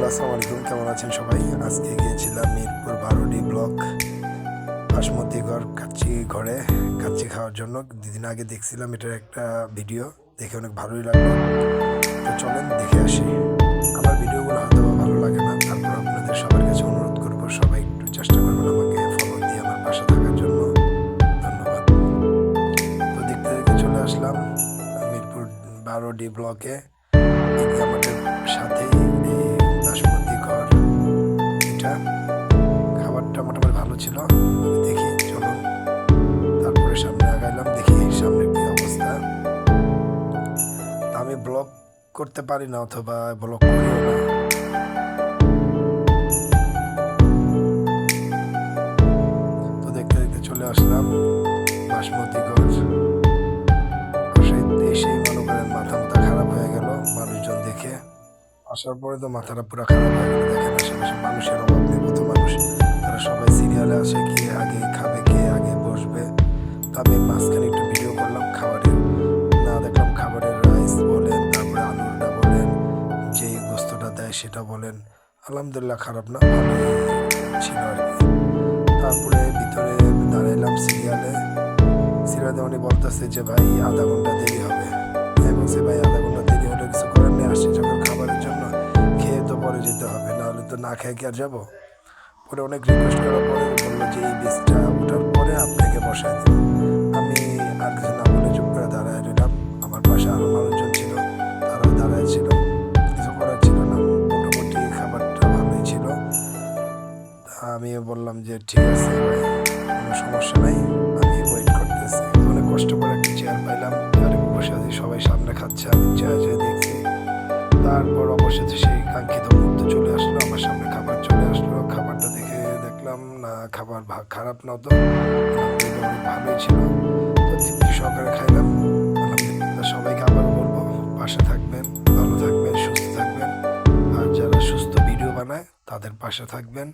আসসালামু আলাইকুম, কেমন আছেন সবাই? আজকে গিয়েছিলাম মিরপুর 12D ব্লক বাসমতিগড় কাচ্চি ঘরে কাচ্চি খাওয়ার জন্য। দুদিন আগে দেখছিলাম এটার একটা ভিডিও, দেখে অনেক ভালোই লাগলো। তো চলেন দেখে আসি। আমার ভিডিওগুলো হয়তো ভালো লাগে না, তারপর আপনাদের সবার কাছে অনুরোধ করবো, সবাই একটু চেষ্টা করবেন আমাকে ফলো দিয়ে আমার পাশে থাকার জন্য। ধন্যবাদ। তো দেখতে দেখতে চলে আসলাম মিরপুর 12D ব্লকে। আমাদের সাথেই বাসমতিগড়, এটা খাবারটা মোটামুটি ভালো ছিল। দেখি চলুন, তারপরে সামনে আগাইলাম, দেখি সামনে কি অবস্থা। আমি ব্লগ করতে পারি না, অথবা ব্লগ করিও না। তো দেখতে দেখতে চলে আসলাম বাসমতিগড়। এসেই মনে করেন মাথা খারাপ হয়ে গেল মানুষজন দেখে। আসার পরে তো মাথাটা পুরো খারাপ হয়ে গেল। দেখেন আশেপাশে মানুষের অভাব নেই, কত মানুষ, তারা সবাই সিরিয়ালে আসে, কে আগে খাবে, কে আগে বসবে। তো আমি মাঝখানে একটু ভিডিও করলাম খাবারের, না দেখলাম খাবারের রাইস বলেন, তারপরে আলুটা বলেন, যেই গোস্তটা দেয় সেটা বলেন, আলহামদুলিল্লাহ খারাপ না, ভালোই ছিল আর কি। তারপরে ভিতরে দাঁড়াইলাম সিরিয়ালে। সিরিয়ালে উনি বলতেছে যে ভাই আধা ঘন্টা দেরি হবে। আমি বলছি ভাই আধা ঘন্টা দেরি হলে কিছু করার নেই, আসছি যখন খাবারের জন্য, খেয়ে তো পরে যেতে হবে, নাহলে তো না খেয়ে কি আর যাবো। পরে অনেক রিকোয়েস্ট করার পরে বললো যে এই বীজটা ওঠার পরে আপনাকে বসায় দেব। আমি আর কিছু না বলে চুপ করে দাঁড়ায় রইলাম। আমার পাশে আরও মানুষজন ছিল, তারাও দাঁড়ায় ছিল, কিছু করার ছিল না। মোটামুটি খাবারটা ভালোই ছিল। আমিও বললাম যে ঠিক আছে ভাই, কোনো সমস্যা নাই, আমি ওয়েট করতেছি। অনেক কষ্ট করে একটা চেয়ার পাইলাম, চেয়ারে বসে আছি, সবাই সামনে খাচ্ছে, আমি চেয়ে দেখছি। তারপর অবশেষে সেই কাঙ্ক্ষিত মুহূর্তে চলে আসলো, আমার সামনে খাবার চলে আসলো। খাবারটা দেখে দেখলাম না খাবার খারাপ না, তো আলহামদুলিল্লাহ অনেক ভালোই ছিল। তো তৃপ্তি সহকারে খাইলাম। আলহামদুলিল্লাহ সবাইকে আবারও বলবো, পাশে থাকবেন, ভালো থাকবেন, সুস্থ থাকবেন। আর যারা সুস্থ ভিডিও বানায় তাদের পাশে থাকবেন।